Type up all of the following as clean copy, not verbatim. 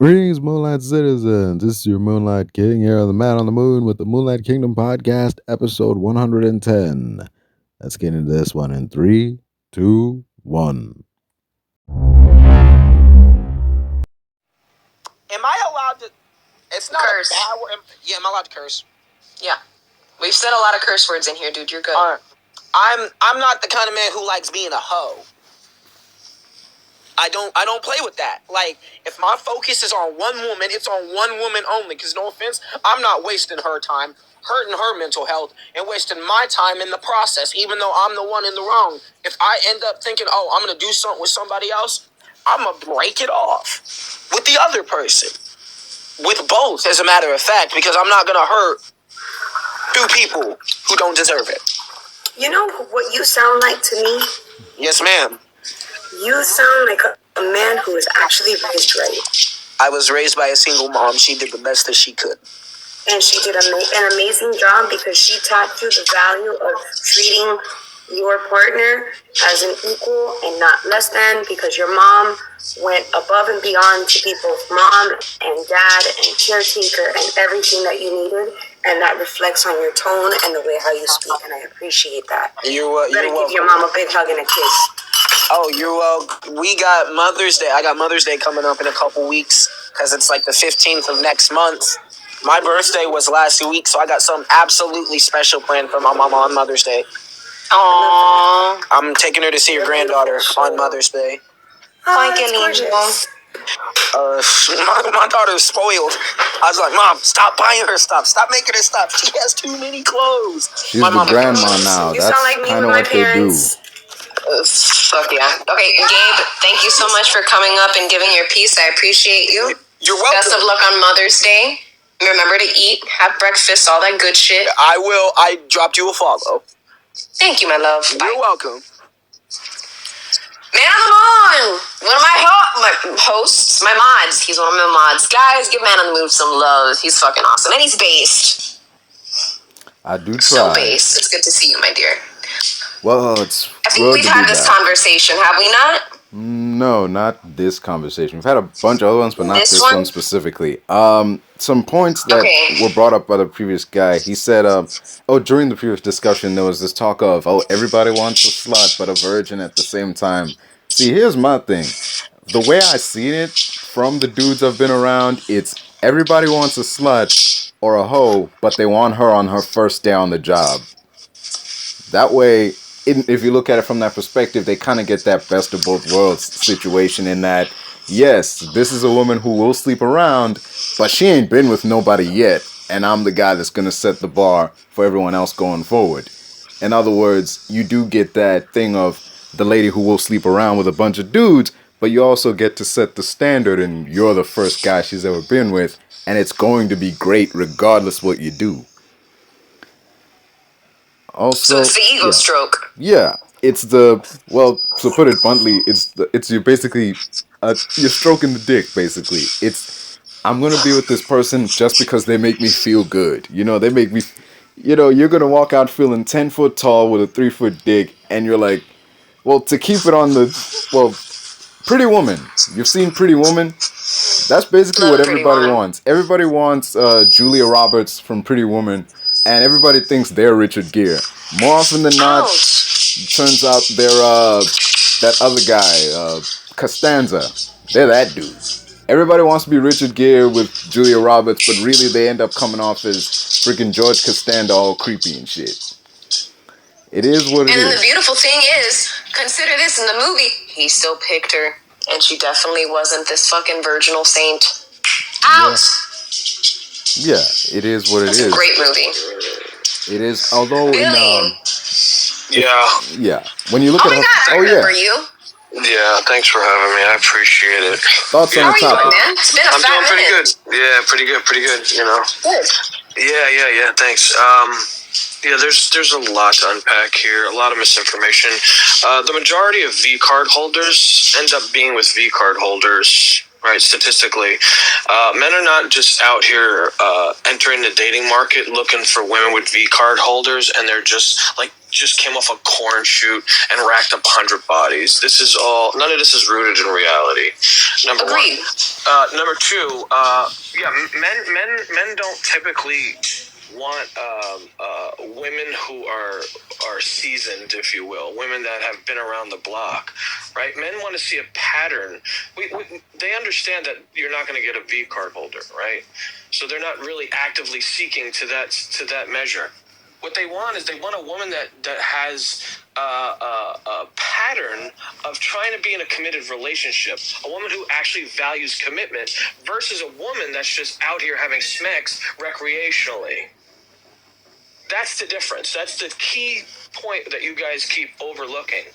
Greetings, Moonlight citizens. This is your Moonlight King here on the Man on the Moon with the Moonlight Kingdom podcast, episode 110. Let's get into this one in three, two, one. Am I allowed to? It's not Curse. a bad word. Yeah, am I allowed to curse? Yeah. We've said a lot of curse words in here, dude. You're good. I'm not the kind of man who likes being a hoe. I don't play with that. Like, if my focus is on one woman, it's on one woman only. Because no offense, I'm not wasting her time, hurting her mental health, and wasting my time in the process, even though I'm the one in the wrong. If I end up thinking, oh, I'm going to do something with somebody else, I'm going to break it off with the other person. With both, as a matter of fact, because I'm not going to hurt two people who don't deserve it. You know what you sound like to me? Yes, ma'am. You sound like a man who is actually raised right. I was raised by a single mom. She did the best that she could. And she did an amazing job because she taught you the value of treating your partner as an equal and not less than, because your mom went above and beyond to be both mom and dad and caretaker and everything that you needed, and that reflects on your tone and the way how you speak, and I appreciate that. You're better welcome. Give your mom a big hug and a kiss. Oh, you're welcome. We got Mother's Day. I got Mother's Day coming up in a couple weeks because it's like the 15th of next month. My birthday was last week, so I got something absolutely special planned for my mama on Mother's Day. Aww. I'm taking her to see her granddaughter on Mother's Day. Like an angel. My daughter's spoiled. I was like, Mom, stop buying her stuff. Stop making her stuff. She has too many clothes. She's the grandma now. You That's sound like me kind of with my what they do. parents. Fuck yeah. Okay, Gabe, thank you so much for coming up and giving your piece. I appreciate you. You're welcome. Best of luck on Mother's Day. Remember to eat, have breakfast, all that good shit. I will. I dropped you a follow. Thank you, my love. Bye. You're welcome. Man on the Moon! One of my hosts, my mods. He's one of my mods. Guys, give Man on the Moon some love. He's fucking awesome. And he's based. I do try. So based. It's good to see you, my dear. Well, it's I think we've had this conversation, have we not? No, not this conversation. We've had a bunch of other ones, but not this one specifically. Some points that were brought up by the previous guy. He said, during the previous discussion, there was this talk of, everybody wants a slut, but a virgin at the same time. See, here's my thing. The way I see it from the dudes I've been around, it's everybody wants a slut or a hoe, but they want her on her first day on the job. That way, if you look at it from that perspective, they kind of get that best of both worlds situation in that, yes, this is a woman who will sleep around, but she ain't been with nobody yet, and I'm the guy that's going to set the bar for everyone else going forward. In other words, you do get that thing of the lady who will sleep around with a bunch of dudes, but you also get to set the standard, and you're the first guy she's ever been with, and it's going to be great regardless what you do. Also, so it's the ego stroke. Yeah, it's to put it bluntly, it's you basically, you're stroking the dick, basically. I'm gonna be with this person just because they make me feel good. They make me, you're gonna walk out feeling 10 foot tall with a 3 foot dick, and you're like, well, to keep it on Pretty Woman. You've seen Pretty Woman? That's basically what everybody wants. Everybody wants Julia Roberts from Pretty Woman, and everybody thinks they're Richard Gere. More often than not, it turns out they're that other guy, Costanza. They're that dude. Everybody wants to be Richard Gere with Julia Roberts, but really they end up coming off as freaking George Costanza, all creepy and shit. It is what it is. And then the beautiful thing is, consider this, in the movie, he still picked her, and she definitely wasn't this fucking virginal saint. Out! Yeah, it is what it is. It's a great movie. It is, although Yeah. When you look at I remember you. Yeah, thanks for having me. I appreciate it. Thoughts on the topic? How are you doing, man? It's been a I'm fat doing pretty minute. good. Yeah, pretty good. Good. Yeah. Thanks. There's a lot to unpack here. A lot of misinformation. The majority of V card holders end up being with V card holders. Right, statistically, men are not just out here entering the dating market looking for women with V card holders, and they're just like just came off a corn shoot and racked up 100 bodies. None of this is rooted in reality. Number Agreed. one. Number two, men don't typically want women who are seasoned, if you will, women that have been around the block, right? Men want to see a pattern. They understand that you're not going to get a V card holder, right? So they're not really actively seeking to that measure. What they want is they want a woman that has a pattern of trying to be in a committed relationship, a woman who actually values commitment versus a woman that's just out here having sex recreationally. That's the difference. That's the key point that you guys keep overlooking.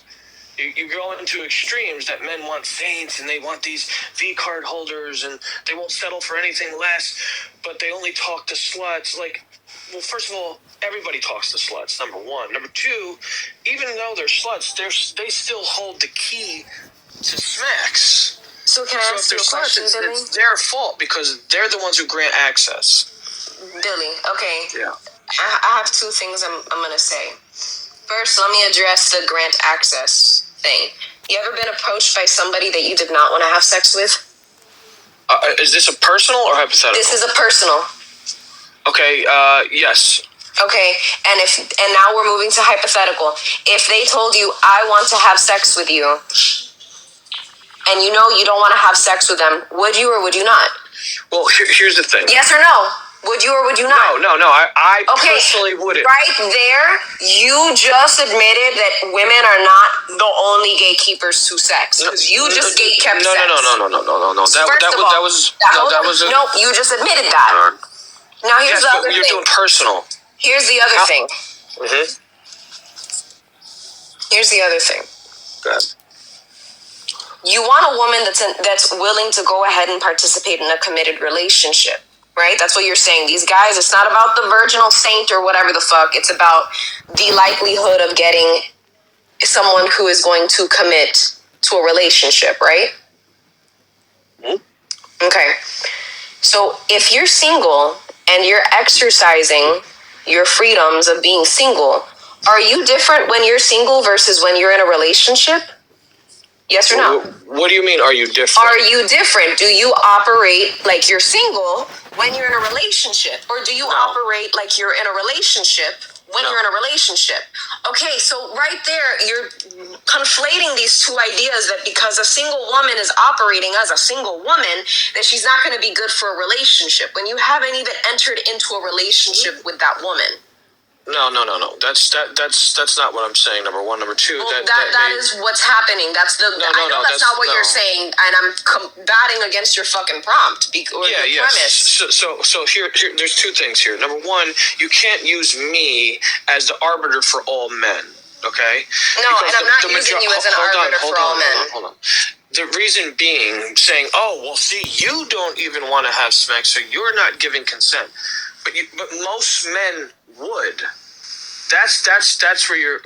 You go into extremes that men want saints and they want these V card holders and they won't settle for anything less, but they only talk to sluts. Like, well, first of all, everybody talks to sluts, number one. Number two, even though they're sluts, they still hold the key to smacks. So can I ask you a question, Billy? It's their fault because they're the ones who grant access. Billy, okay. Yeah. I have two things I'm going to say. First, let me address the grant access thing. You ever been approached by somebody that you did not want to have sex with? Is this a personal or hypothetical? This is a personal. Okay, yes. Okay, and now we're moving to hypothetical. If they told you, I want to have sex with you, and you know you don't want to have sex with them, would you or would you not? Well, here's the thing. Yes or no? Would you or would you not? No. I personally wouldn't. Right there, you just admitted that women are not the only gatekeepers to sex. You just gatekept sex. No. That was. No, you just admitted that. Now here's the other thing. You're doing personal. Here's the other thing. Mm-hmm. Here's the other thing. Go ahead. You want a woman that's willing to go ahead and participate in a committed relationship. Right? That's what you're saying. These guys, it's not about the virginal saint or whatever the fuck. It's about the likelihood of getting someone who is going to commit to a relationship, right? Mm-hmm. Okay. So if you're single and you're exercising your freedoms of being single, are you different when you're single versus when you're in a relationship? Yes or no? What do you mean, are you different? Are you different? Do you operate like you're single when you're in a relationship? Or do you operate like you're in a relationship when you're in a relationship? Okay, so right there, you're conflating these two ideas that because a single woman is operating as a single woman, that she's not going to be good for a relationship when you haven't even entered into a relationship with that woman. No. That's not what I'm saying. Number one. Number two. Well, that is what's happening. That's the. I know that's not what you're saying, and I'm combating against your fucking prompt or your premise. So here, there's two things here. Number one, you can't use me as the arbiter for all men. Okay. No, because and I'm not using you as an arbiter for all men. Hold on. The reason being, saying, oh, well, see, you don't even want to have sex, so you're not giving consent. But most men would. That's where your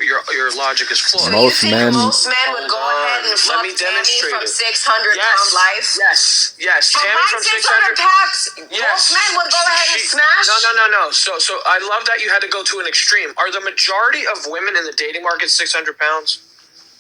logic is flawed. So most men would go ahead and fuck Tammy from 600-pound life? Yes. Tammy from 600 pounds. Yes. Most men would go ahead and smash? No. So I love that you had to go to an extreme. Are the majority of women in the dating market 600 pounds?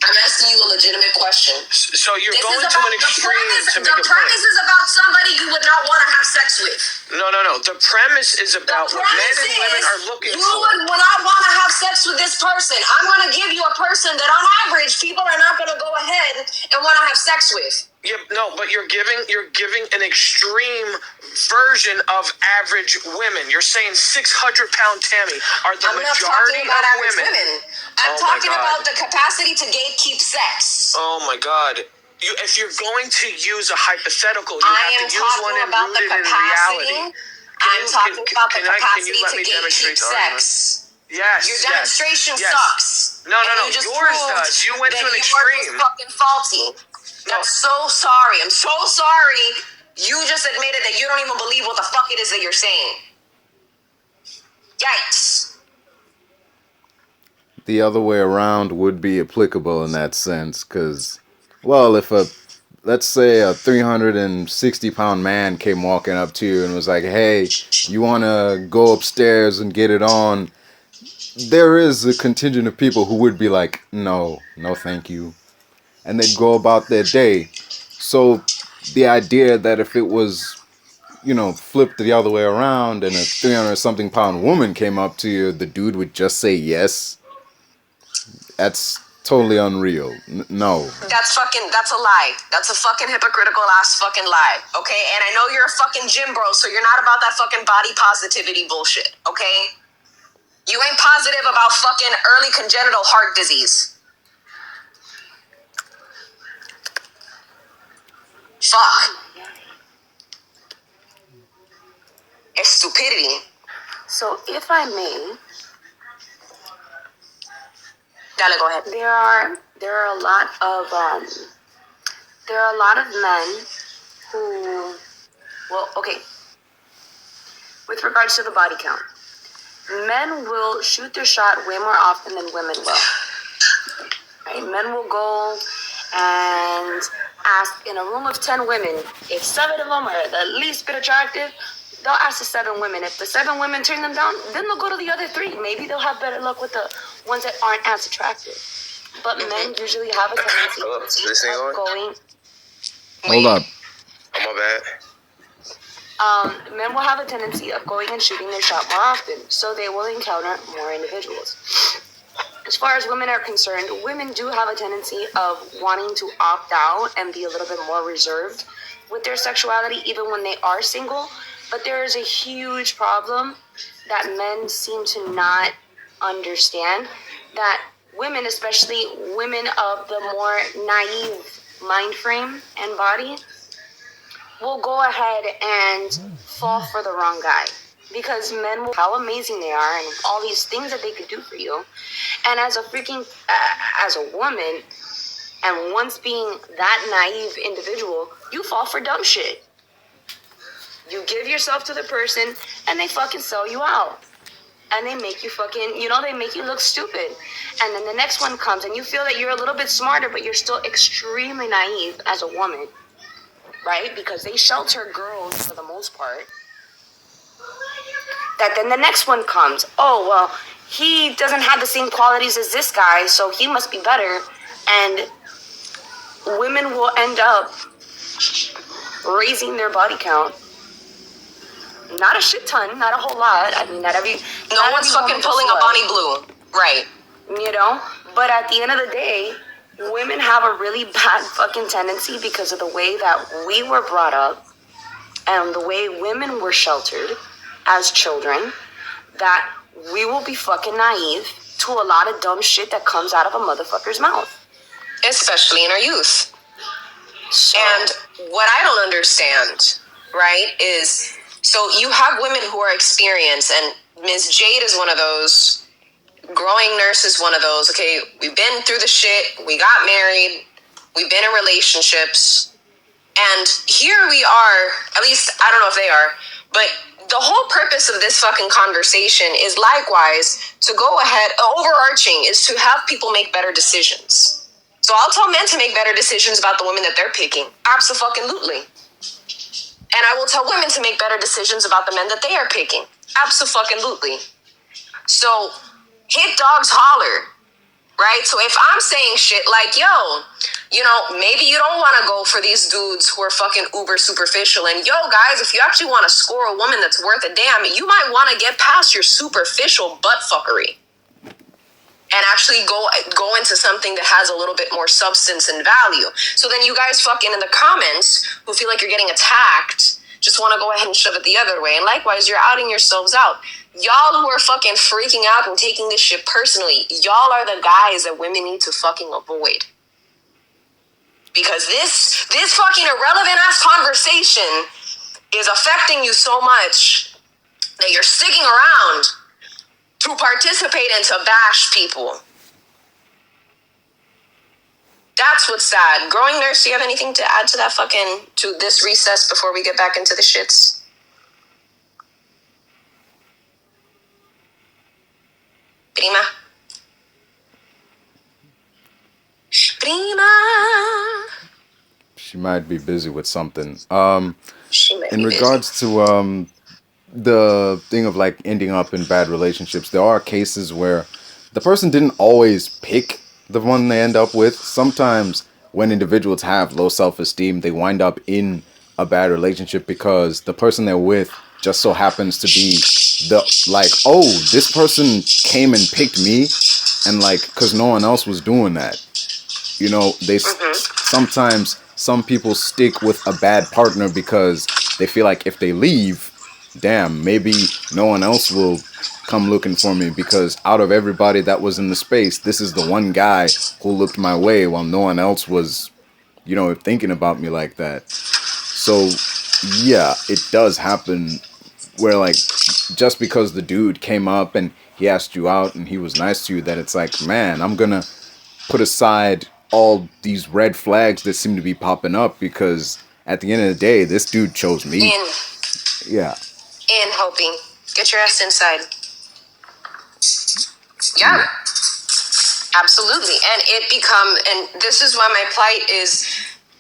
I'm asking you a legitimate question. So you're going to an extreme to make a point. The premise is about somebody you would not want to have sex with. No. The premise is about what men and women are looking for. You would not want to have sex with this person. I'm going to give you a person that on average people are not going to go ahead and want to have sex with. Yeah, no, but you're giving an extreme version of average women. You're saying 600-pound Tammy are the majority of women. I'm talking about the capacity to gatekeep sex. Oh my God. If you're going to use a hypothetical, you have to use one rooted in reality. I'm talking about the capacity to gatekeep sex. Yes. Your demonstration sucks. No. Yours does. You went to an extreme. Yours was fucking faulty. I'm so sorry. I'm so sorry. You just admitted that you don't even believe what the fuck it is that you're saying. Yikes. The other way around would be applicable in that sense, because, well, if let's say a 360-pound man came walking up to you and was like, hey, you want to go upstairs and get it on? there is a contingent of people who would be like, no, no, thank you, and they'd go about their day. So the idea that if it was, flipped the other way around and a 300 something pound woman came up to you, the dude would just say yes. That's totally unreal. No. That's a lie. That's a fucking hypocritical ass fucking lie. Okay? And I know you're a fucking gym bro, so you're not about that fucking body positivity bullshit. Okay? You ain't positive about fucking early congenital heart disease. Fuck. It's stupidity. So, if I may, Dale, go ahead. there are a lot of men who, well, okay, with regards to the body count, men will shoot their shot way more often than women will. Right? Men will go and ask in a room of 10 women, if 7 of them are the least bit attractive, they'll ask the 7 women. If the 7 women turn them down, then they'll go to the other 3. Maybe they'll have better luck with the ones that aren't as attractive. But men usually have a tendency of going. Hold up. Oh, my bad. Men will have a tendency of going and shooting their shot more often, so they will encounter more individuals. As far as women are concerned, women do have a tendency of wanting to opt out and be a little bit more reserved with their sexuality, even when they are single. But there is a huge problem that men seem to not understand, that women, especially women of the more naive mind frame and body, will go ahead and fall for the wrong guy. Because men will, how amazing they are and all these things that they could do for you. And as a woman, and once being that naive individual, you fall for dumb shit. You give yourself to the person and they fucking sell you out. And they make you fucking, they make you look stupid. And then the next one comes and you feel that you're a little bit smarter, but you're still extremely naive as a woman. Right? Because they shelter girls for the most part. That then the next one comes. Oh, well, he doesn't have the same qualities as this guy, so he must be better. And women will end up raising their body count. Not a shit ton, not a whole lot. I mean, No one's fucking pulling a Bonnie Blue. Right. But at the end of the day, women have a really bad fucking tendency because of the way that we were brought up and the way women were sheltered as children, that we will be fucking naive to a lot of dumb shit that comes out of a motherfucker's mouth. Especially in our youth. And what I don't understand, right, is, so you have women who are experienced, and Ms. Jade is one of those, Growing Nurse is one of those. Okay, we've been through the shit, we got married, we've been in relationships, and here we are, at least I don't know if they are, but the whole purpose of this fucking conversation is likewise to go ahead, overarching, is to have people make better decisions. So I'll tell men to make better decisions about the women that they're picking. Abso-fucking-lutely. And I will tell women to make better decisions about the men that they are picking. Abso-fucking-lutely. So hit dogs holler, right? So if I'm saying shit like, yo, maybe you don't want to go for these dudes who are fucking uber superficial. And yo, guys, if you actually want to score a woman that's worth a damn, you might want to get past your superficial butt fuckery and actually go into something that has a little bit more substance and value. So then you guys fucking in the comments who feel like you're getting attacked just want to go ahead and shove it the other way. And likewise, you're outing yourselves out. Y'all who are fucking freaking out and taking this shit personally, y'all are the guys that women need to fucking avoid. Because this fucking irrelevant ass conversation is affecting you so much that you're sticking around to participate and to bash people. That's what's sad. Growing Nurse, do you have anything to add to that to this recess before we get back into the shits? Prima? She might be busy with something. She might in be regards busy. to the thing of like ending up in bad relationships, there are cases where the person didn't always pick the one they end up with. Sometimes when individuals have low self-esteem, they wind up in a bad relationship because the person they're with just so happens to be the like, oh, this person came and picked me, and like, because no one else was doing that. You know, sometimes some people stick with a bad partner because they feel like if they leave, damn, maybe no one else will come looking for me because out of everybody that was in the space, this is the one guy who looked my way while no one else was, you know, thinking about me like that. So, yeah, it does happen where like just because the dude came up and he asked you out and he was nice to you, that it's like, man, I'm gonna put aside all these red flags that seem to be popping up because at the end of the day, this dude chose me. Yeah. And hoping. Get your ass inside. Yeah. Absolutely. And this is why my plight is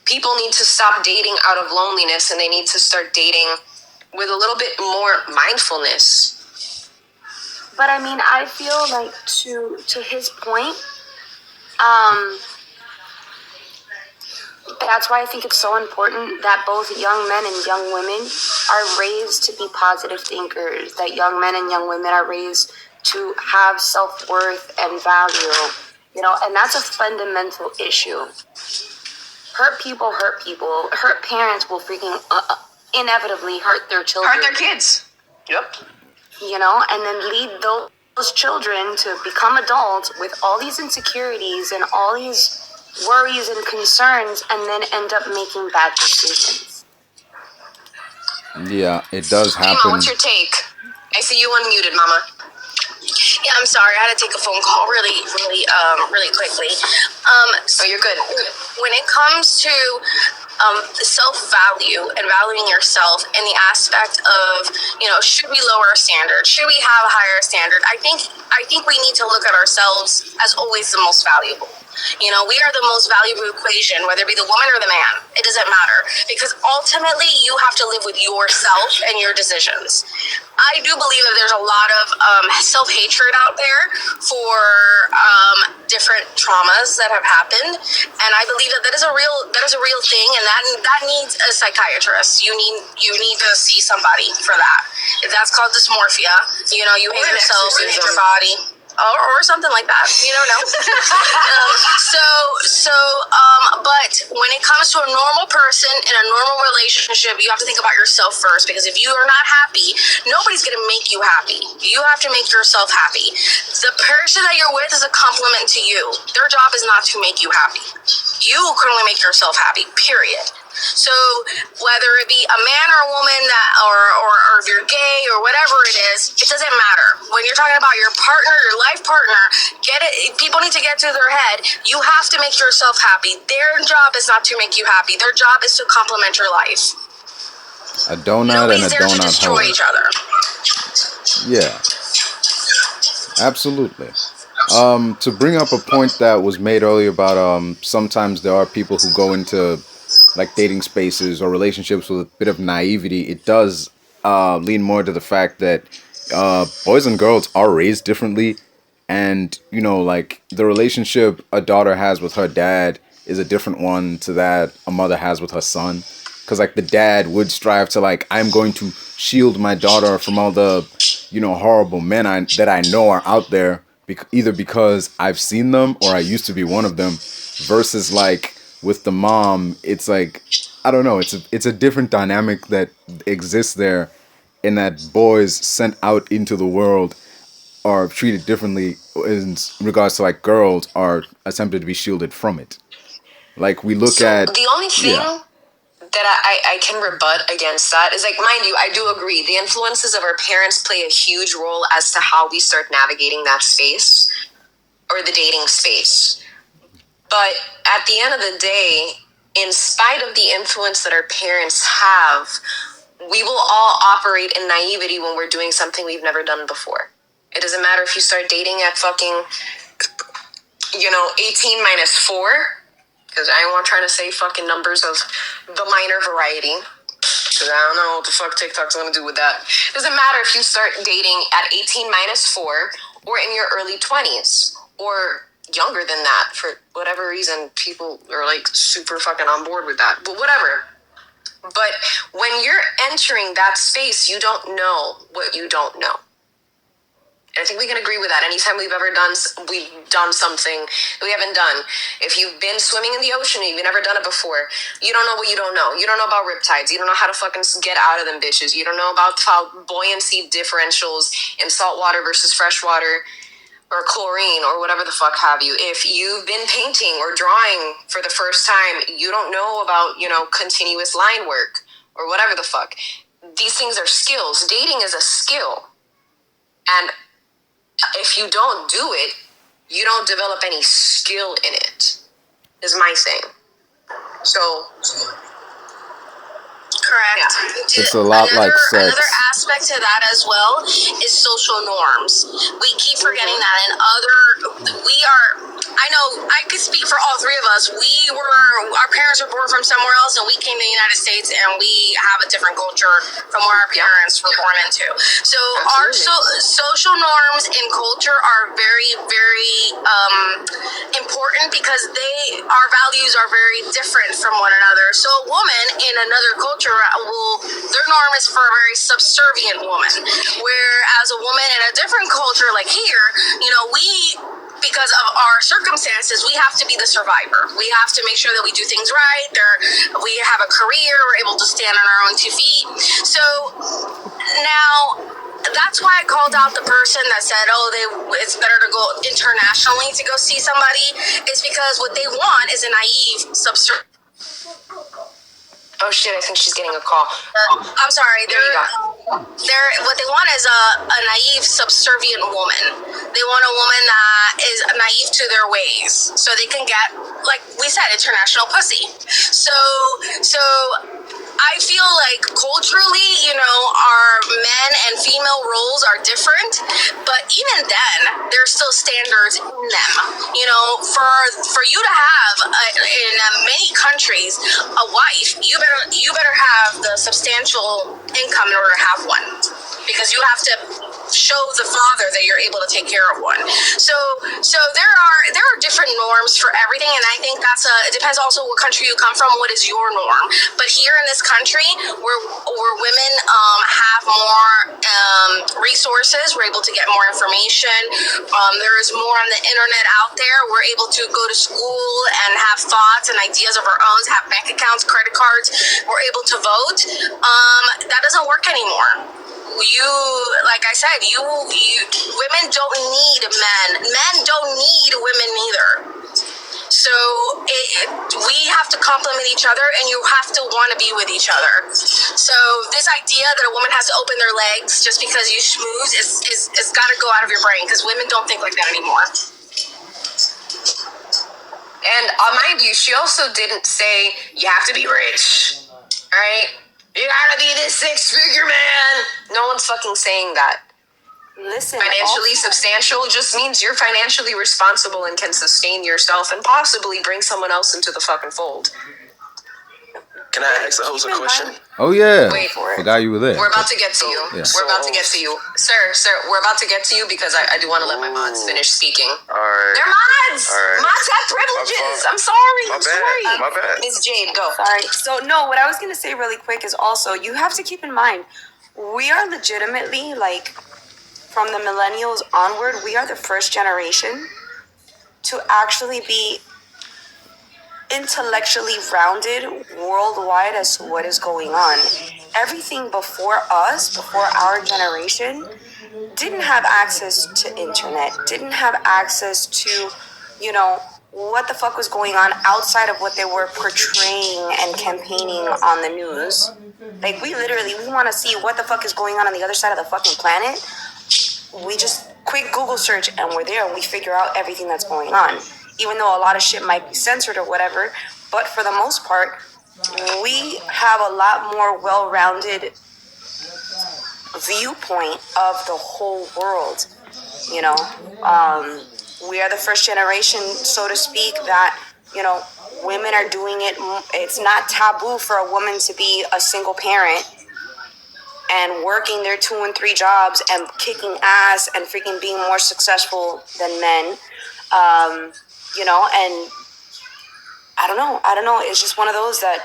people need to stop dating out of loneliness and they need to start dating with a little bit more mindfulness. But I mean, I feel like to his point, that's why I think it's so important that both young men and young women are raised to be positive thinkers, that young men and young women are raised to have self-worth and value, you know, and that's a fundamental issue. Hurt people. Hurt parents will freaking inevitably hurt their children. Hurt their kids. Yep. You know, and then lead those children to become adults with all these insecurities and all these worries and concerns, and then end up making bad decisions. Yeah, it does happen. Mama, what's your take? I see you unmuted, Mama. Yeah, I'm sorry. I had to take a phone call really quickly. So you're good. When it comes to self-value and valuing yourself in the aspect of, you know, should we lower our standard? Should we have a higher standard? I think we need to look at ourselves as always the most valuable. You know, we are the most valuable equation, whether it be the woman or the man. It doesn't matter, because ultimately you have to live with yourself and your decisions. I do believe that there's a lot of self-hatred out there for different traumas that have happened, and I believe that is a real thing, and that needs a psychiatrist. You need to see somebody for that. If that's called dysmorphia, you know, you hate yourself, you hate your body. Or something like that. You don't know. But when it comes to a normal person in a normal relationship, you have to think about yourself first, because if you are not happy, nobody's going to make you happy. You have to make yourself happy. The person that you're with is a compliment to you. Their job is not to make you happy. You can only make yourself happy, period. So whether it be a man or a woman or if you're gay or whatever it is, it doesn't matter. When you're talking about your partner, your life partner, get it. People need to get to their head. You have to make yourself happy. Their job is not to make you happy. Their job is to complement your life. A donut Nobody's and a there to donut destroy hole. each other. Yeah. Absolutely. To bring up a point that was made earlier about sometimes there are people who go into like dating spaces or relationships with a bit of naivety, it does lean more to the fact that boys and girls are raised differently, and you know, like the relationship a daughter has with her dad is a different one to that a mother has with her son, because like the dad would strive to like, I'm going to shield my daughter from all the, you know, horrible men that I know are out there, either because I've seen them or I used to be one of them, versus like with the mom, it's like, I don't know, it's a different dynamic that exists there, in that boys sent out into the world are treated differently in regards to like girls are attempted to be shielded from it. Like we look at the only thing that I can rebut against that is, like, mind you, I do agree. The influences of our parents play a huge role as to how we start navigating that space or the dating space. But at the end of the day, in spite of the influence that our parents have, we will all operate in naivety when we're doing something we've never done before. It doesn't matter if you start dating at fucking, 18 minus 4, because I ain't want trying to say fucking numbers of the minor variety. Because I don't know what the fuck TikTok's going to do with that. Doesn't matter if you start dating at 18 minus 4 or in your early 20s or younger than that. For whatever reason, people are like super fucking on board with that. But whatever. But when you're entering that space, you don't know what you don't know. I think we can agree with that. Anytime we've done something we haven't done. If you've been swimming in the ocean and you've never done it before, you don't know what you don't know. You don't know about riptides. You don't know how to fucking get out of them bitches. You don't know about how buoyancy differentials in salt water versus fresh water or chlorine or whatever the fuck have you. If you've been painting or drawing for the first time, you don't know about, continuous line work or whatever the fuck. These things are skills. Dating is a skill. And if you don't do it, you don't develop any skill in it, is my saying. So, correct. Yeah. It's a lot like sex. Another aspect to that as well is social norms. We keep forgetting that, and I know I could speak for all three of us. Our parents were born from somewhere else, and we came to the United States, and we have a different culture from where our parents were born into. So our social norms and culture are very, very important because our values are very different from one another. So a woman in another culture their norm is for a very subservient woman, whereas a woman in a different culture, like here, because of our circumstances, we have to be the survivor. We have to make sure that we do things right. We have a career. We're able to stand on our own 2 feet. So now, that's why I called out the person that said, it's better to go internationally to go see somebody. It's because what they want is a naive subservient. Oh shit, I think she's getting a call. I'm sorry. There you go. What they want is a naive, subservient woman. They want a woman that is naive to their ways, so they can get, like we said, international pussy. So I feel like culturally, our men and female roles are different, but even then, there's still standards in them. For you to have in many countries a wife, you better have the substantial income in order to have one, because you have to show the father that you're able to take care of one. So there are different norms for everything, and I think it depends also what country you come from, what is your norm. But here in this country, where women have more resources, we're able to get more information. There is more on the internet out there. We're able to go to school and have thoughts and ideas of our own, have bank accounts, credit cards. We're able to vote. That doesn't work anymore. Like I said, women don't need men. Men don't need women either. So we have to complement each other, and you have to want to be with each other. So this idea that a woman has to open their legs just because you schmooze is got to go out of your brain, because women don't think like that anymore. And mind you, she also didn't say you have to be rich, all right? You gotta be this 6-figure man. No one's fucking saying that. Listen, financially substantial just means you're financially responsible and can sustain yourself and possibly bring someone else into the fucking fold. Can I ask the host a question? Oh yeah. Wait for it. Forgot you were there. We're about to get to you. Yeah. We're about to get to you. Sir, we're about to get to you because I do want to let my mods finish speaking. Alright. They're mods! Alright. Mods have privileges! I'm sorry. My bad. Miss Jade, go. Sorry. So, no, what I was going to say really quick is also, you have to keep in mind, we are legitimately, from the millennials onward, we are the first generation to actually be intellectually rounded worldwide as to what is going on. Everything before us, before our generation, didn't have access to internet, didn't have access to, what the fuck was going on outside of what they were portraying and campaigning on the news. We want to see what the fuck is going on the other side of the fucking planet. We just quick Google search and we're there and we figure out everything that's going on. Even though a lot of shit might be censored or whatever, but for the most part, we have a lot more well-rounded viewpoint of the whole world. We are the first generation, so to speak, that, women are doing it. It's not taboo for a woman to be a single parent and working their 2 and 3 jobs and kicking ass and freaking being more successful than men. You know, and I don't know. It's just one of those that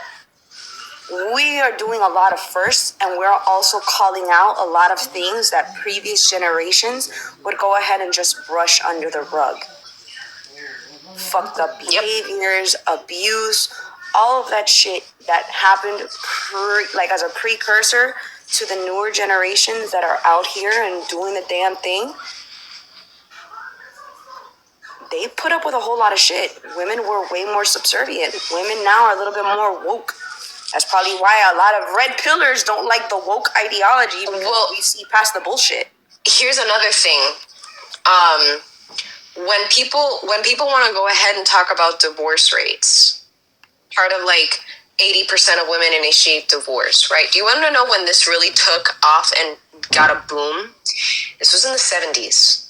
we are doing a lot of firsts, and we're also calling out a lot of things that previous generations would go ahead and just brush under the rug. Fucked up behaviors, abuse, all of that shit that happened as a precursor to the newer generations that are out here and doing the damn thing. They put up with a whole lot of shit. Women were way more subservient. Women now are a little bit more woke. That's probably why a lot of red pillars don't like the woke ideology, because we see past the bullshit. Here's another thing. When people want to go ahead and talk about divorce rates, part of like 80% of women initiate divorce, right? Do you want to know when this really took off and got a boom? This was in the 70s.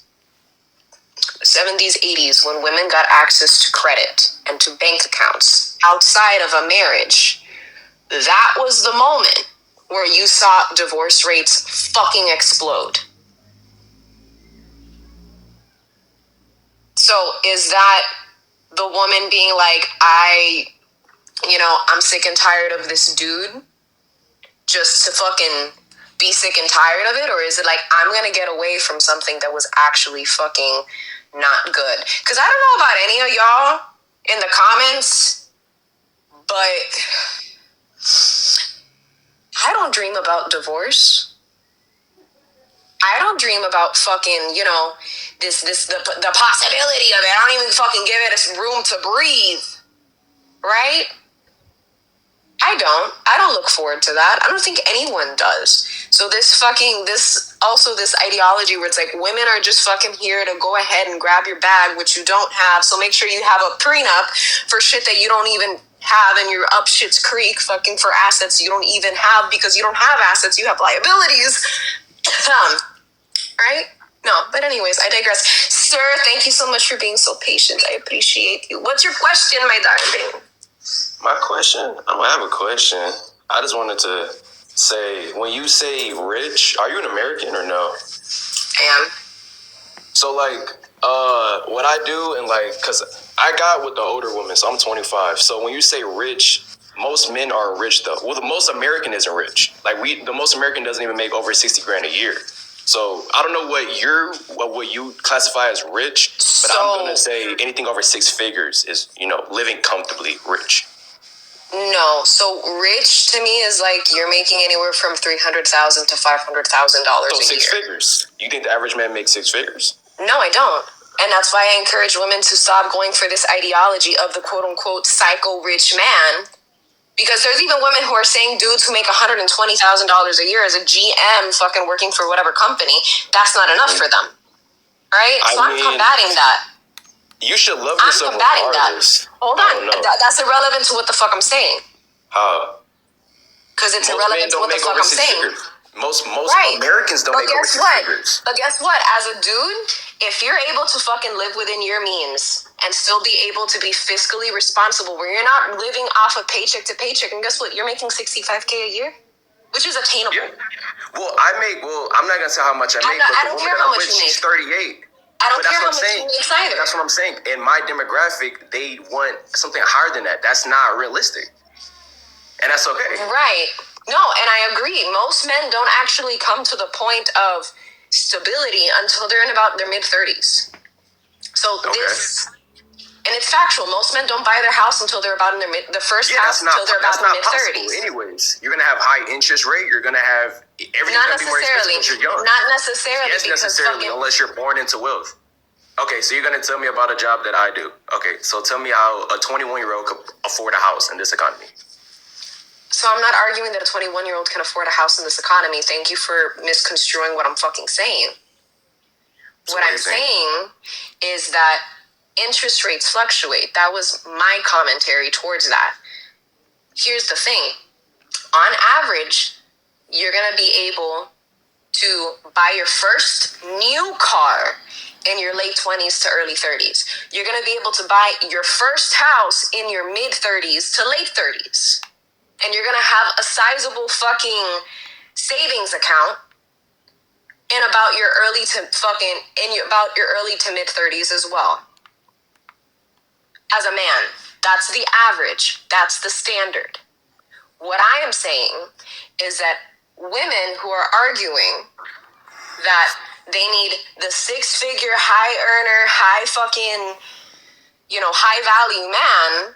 70s, 80s, when women got access to credit and to bank accounts outside of a marriage. That was the moment where you saw divorce rates fucking explode. So is that the woman being like, I'm sick and tired of this dude just to fucking be sick and tired of it? Or is it like, I'm going to get away from something that was actually fucking not good? Because I don't know about any of y'all in the comments, but I don't dream about divorce. I don't dream about fucking, the possibility of it. I don't even fucking give it room to breathe. Right? I don't look forward to that. I don't think anyone does. So this ideology where it's like women are just fucking here to go ahead and grab your bag, which you don't have. So make sure you have a prenup for shit that you don't even have, and you're up shit's creek fucking for assets you don't even have, because you don't have assets, you have liabilities. Right? No, but anyways, I digress. Sir, thank you so much for being so patient. I appreciate you. What's your question, my darling? My question? I don't have a question. I just wanted to say, when you say rich, are you an American or no? I am. So, what I do, and because I got with the older woman, so I'm 25. So when you say rich, most men aren't rich, though. Well, the most American isn't rich. The most American doesn't even make over 60 grand a year. So I don't know what you classify as rich, but I'm going to say anything over 6 figures is, living comfortably rich. No, so rich to me is like you're making anywhere from $300,000 to $500,000 a year. 6 figures. You think the average man makes 6 figures? No, I don't. And that's why I encourage women to stop going for this ideology of the quote-unquote psycho rich man. Because there's even women who are saying dudes who make $120,000 a year as a GM fucking working for whatever company, that's not enough for them. Right? So I'm combating that. You should love yourself regardless. Hold on. That's irrelevant to what the fuck I'm saying. How? Because it's irrelevant to what the fuck I'm saying. Most Americans don't make over 6 figures. But guess what? As a dude, if you're able to fucking live within your means and still be able to be fiscally responsible, where you're not living off of paycheck to paycheck, and guess what? You're making $65K a year, which is attainable. Yeah. Well, I'm not going to say how much I make, but I don't care how much you make. She's 38. I don't care how much you make either. That's what I'm saying. In my demographic, they want something higher than that. That's not realistic. And that's okay. Right. No, and I agree. Most men don't actually come to the point of stability until they're in about their mid-30s. So and it's factual. Most men don't buy their house until they're about in the first house until they're about in their mid-30s. Anyways, you're going to have high interest rate. You're going to have everything. Not necessarily. Because you're young. Not necessarily. Yes, necessarily, unless you're born into wealth. Okay, so you're going to tell me about a job that I do. Okay, so tell me how a 21-year-old could afford a house in this economy. So I'm not arguing that a 21-year-old can afford a house in this economy. Thank you for misconstruing what I'm fucking saying. So what I'm saying is that interest rates fluctuate. That was my commentary towards that. Here's the thing. On average, you're going to be able to buy your first new car in your late 20s to early 30s. You're going to be able to buy your first house in your mid 30s to late 30s. And you're going to have a sizable fucking savings account in about your early to mid 30s as well. As a man, that's the average. That's the standard. What I am saying is that women who are arguing that they need the 6-figure, high earner, high fucking, high value man,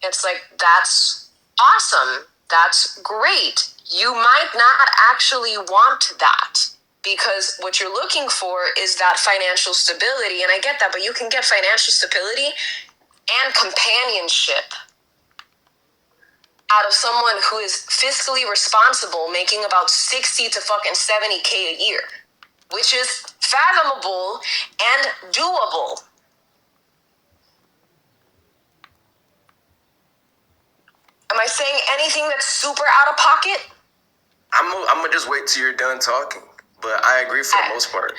it's like, that's awesome. That's great. You might not actually want that, because what you're looking for is that financial stability. And I get that, but you can get financial stability and companionship out of someone who is fiscally responsible, making about 60 to fucking 70K a year, which is fathomable and doable. Am I saying anything that's super out of pocket? I'm gonna just wait till you're done talking, but I agree for the most part.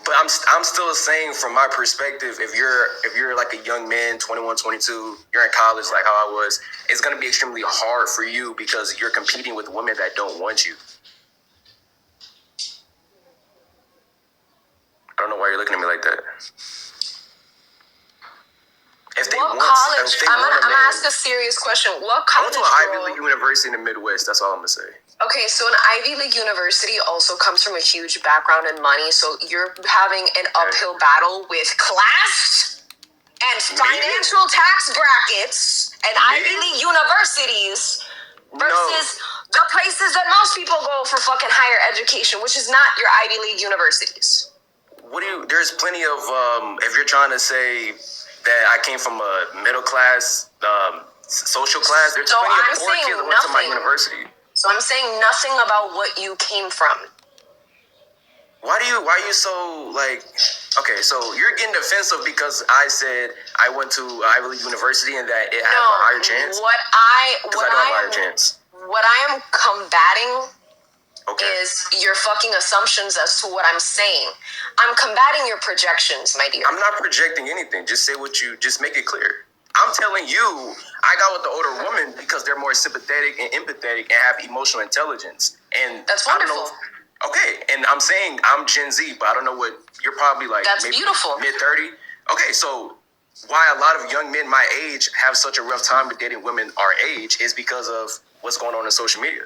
But I'm still saying, from my perspective, if you're like a young man, 21, 22, you're in college like how I was, it's gonna be extremely hard for you because you're competing with women that don't want you. I don't know why you're looking at me like that. If they I'm gonna ask a serious question. What college? I went to an Ivy League university in the Midwest. That's all I'm gonna say. Okay, so an Ivy League university also comes from a huge background in money, so you're having an uphill battle with class and financial tax brackets and Ivy League universities versus the places that most people go for fucking higher education, which is not your Ivy League universities. There's plenty of, if you're trying to say that I came from a middle class, social class, there's plenty of poor kids that went to my university. So I'm saying nothing about what you came from. Why are you so like, okay, so you're getting defensive because I said I went to Ivy League University and that it has a higher chance? What I am combating is your fucking assumptions as to what I'm saying. I'm combating your projections, my dear. I'm not projecting anything. Just make it clear. I'm telling you, I got with the older woman because they're more sympathetic and empathetic and have emotional intelligence. And that's wonderful. Okay, and I'm saying I'm Gen Z, but I don't know what you're probably like. That's maybe beautiful. Mid-30. Okay, so why a lot of young men my age have such a rough time with dating women our age is because of what's going on in social media.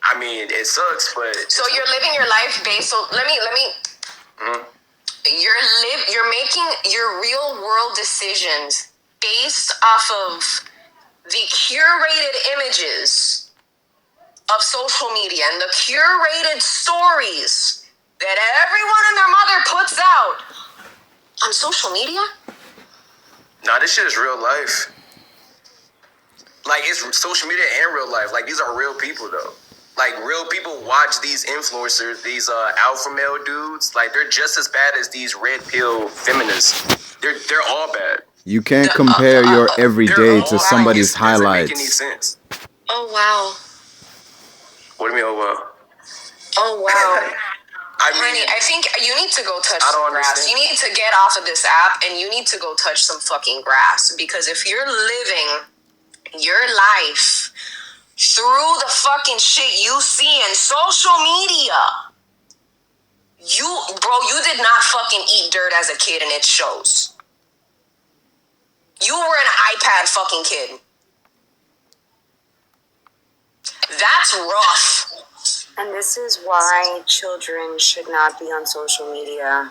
I mean, it sucks, but so you're living your life based on. Let me. Mm-hmm. You're making your real world decisions based off of the curated images of social media and the curated stories that everyone and their mother puts out on social media? Nah, this shit is real life. Like, it's social media and real life. Like, these are real people, though. Like, real people watch these influencers, these alpha male dudes. Like, they're just as bad as these red pill feminists. They're all bad. You can't compare your everyday to somebody's highlights. Doesn't make any sense. Oh, wow. What do you mean, oh, wow? Oh, wow. Honey, I think you need to go touch some grass. You need to get off of this app and you need to go touch some fucking grass. Because if you're living your life through the fucking shit you see in social media, you did not fucking eat dirt as a kid and it shows. You were an iPad fucking kid. That's rough. And this is why children should not be on social media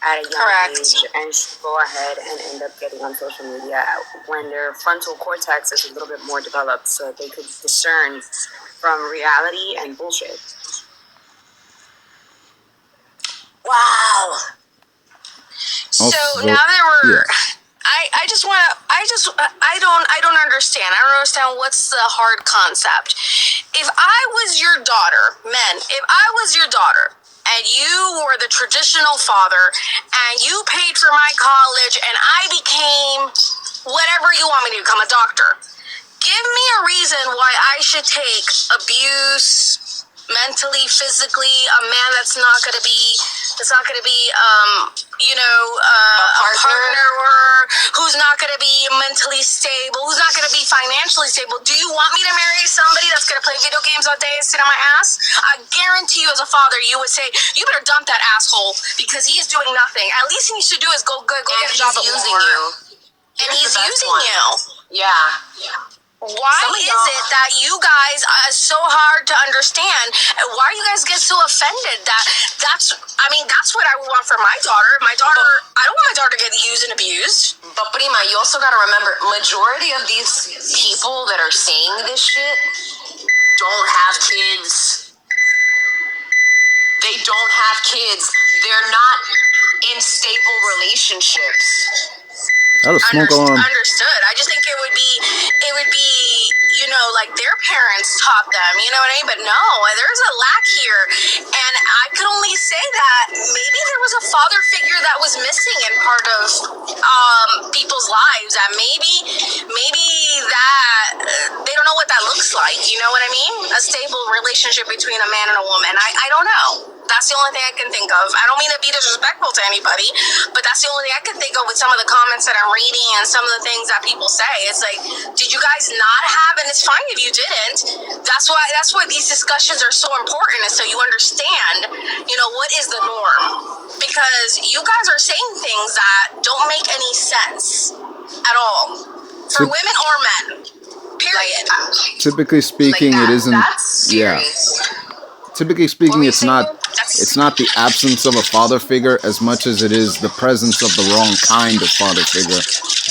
at a young age and should go ahead and end up getting on social media when their frontal cortex is a little bit more developed so that they could discern from reality and bullshit. Wow. So now that we're... Yeah. I don't understand. I don't understand what's the hard concept. If I was your daughter, if I was your daughter and you were the traditional father and you paid for my college and I became whatever you want me to become, a doctor, give me a reason why I should take abuse mentally, physically, a man that's not going to be It's not going to be, a partner who's not going to be mentally stable, who's not going to be financially stable. Do you want me to marry somebody that's going to play video games all day and sit on my ass? I guarantee you, as a father, you would say, you better dump that asshole because he is doing nothing. At least he needs to do is go get a job at Walmart. And he's using you. Yeah. Why is it that you guys are so hard to understand? Why do you guys get so offended? That's what I would want for my daughter. I don't want my daughter to get used and abused. But Prima, you also gotta remember, majority of these people that are saying this shit don't have kids. They don't have kids. They're not in stable relationships. That a smoke alarm. Understood. I just think it would be, like their parents taught them, you know what I mean? But no, there's a lack here. And I could only say that maybe there was a father figure that was missing in part of people's lives. That maybe that they don't know what that looks like, you know what I mean? A stable relationship between a man and a woman. I don't know. That's the only thing I can think of. I don't mean to be disrespectful to anybody, but that's the only thing I can think of with some of the comments that I'm reading and some of the things that people say. It's like, did you guys not have, and it's fine if you didn't. That's why these discussions are so important, is so you understand, what is the norm. Because you guys are saying things that don't make any sense at all. For women or men. Period. Typically speaking, it isn't. That's serious. Typically speaking, it's not the absence of a father figure as much as it is the presence of the wrong kind of father figure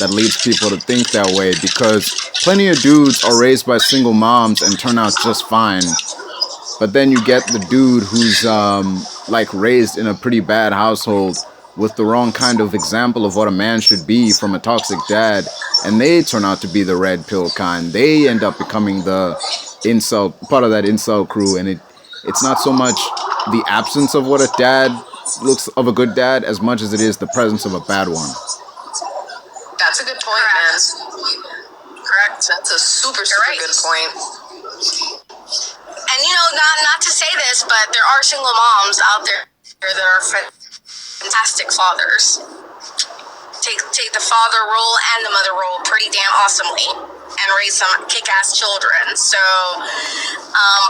that leads people to think that way, because plenty of dudes are raised by single moms and turn out just fine. But then you get the dude who's raised in a pretty bad household with the wrong kind of example of what a man should be from a toxic dad, and they turn out to be the red pill kind. They end up becoming the part of that incel crew, and it's not so much the absence of what a dad looks of a good dad as much as it is the presence of a bad one. That's a good point, man. Correct. That's a super good point. And not to say this, but there are single moms out there that are fantastic fathers. Take the father role and the mother role pretty damn awesomely and raise some kick-ass children. So,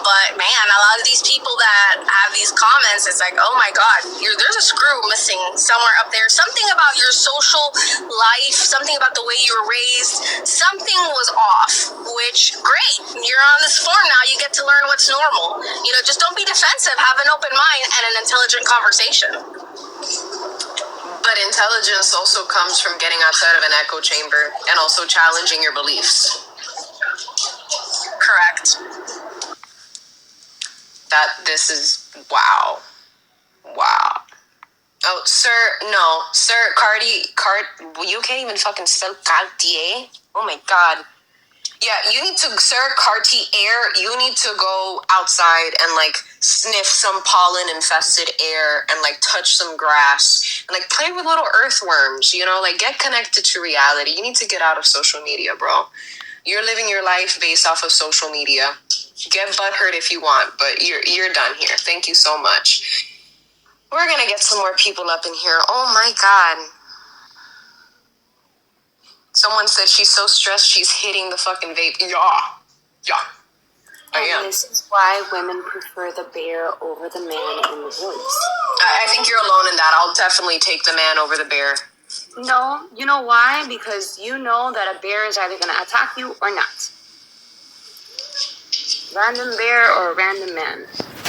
but man, a lot of these people that have these comments, it's like, oh my God, there's a screw missing somewhere up there. Something about your social life, something about the way you were raised, something was off, which, great. You're on this form now, you get to learn what's normal. Just don't be defensive, have an open mind and an intelligent conversation. But intelligence also comes from getting outside of an echo chamber and also challenging your beliefs. Correct. This is wow. Oh, sir, you can't even fucking spell Cartier. Oh my God. Yeah, you need to, Sir Cartier, you need to go outside and sniff some pollen-infested air and touch some grass and play with little earthworms, get connected to reality. You need to get out of social media, bro. You're living your life based off of social media. Get butthurt if you want, but you're done here. Thank you so much. We're gonna get some more people up in here. Oh my God. Someone said she's so stressed she's hitting the fucking vape. Yeah. I am. This is why women prefer the bear over the man in the woods. I think you're alone in that. I'll definitely take the man over the bear. No, you know why? Because you know that a bear is either going to attack you or not. Random bear or a random man.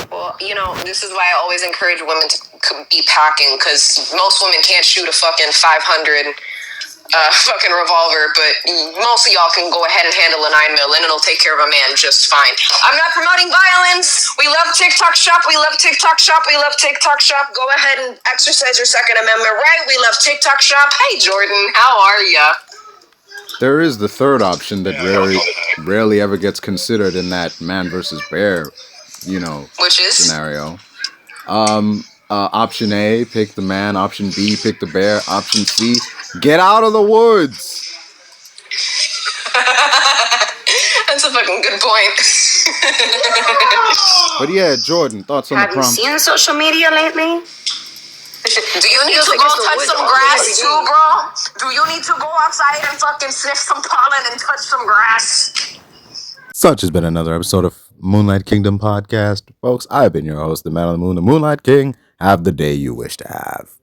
Well, this is why I always encourage women to be packing, because most women can't shoot a fucking 500 fucking revolver, but most of y'all can go ahead and handle a 9mm and it'll take care of a man just fine. I'm not promoting violence. We love TikTok shop. We love TikTok shop. We love TikTok shop. Go ahead and exercise your Second Amendment right. We love TikTok shop. Hey, Jordan, how are ya? There is the third option that rarely ever gets considered in that man versus bear, which is scenario. Option A, pick the man. Option B, pick the bear. Option C, get out of the woods. That's a fucking good point. But yeah, Jordan, thoughts on the prompt? Have you seen social media lately? Do you need to go touch some grass too, bro? Do you need to go outside and fucking sniff some pollen and touch some grass? Such has been another episode of Moonlight Kingdom Podcast. Folks, I've been your host, the man on the moon, the Moonlight King. Have the day you wish to have.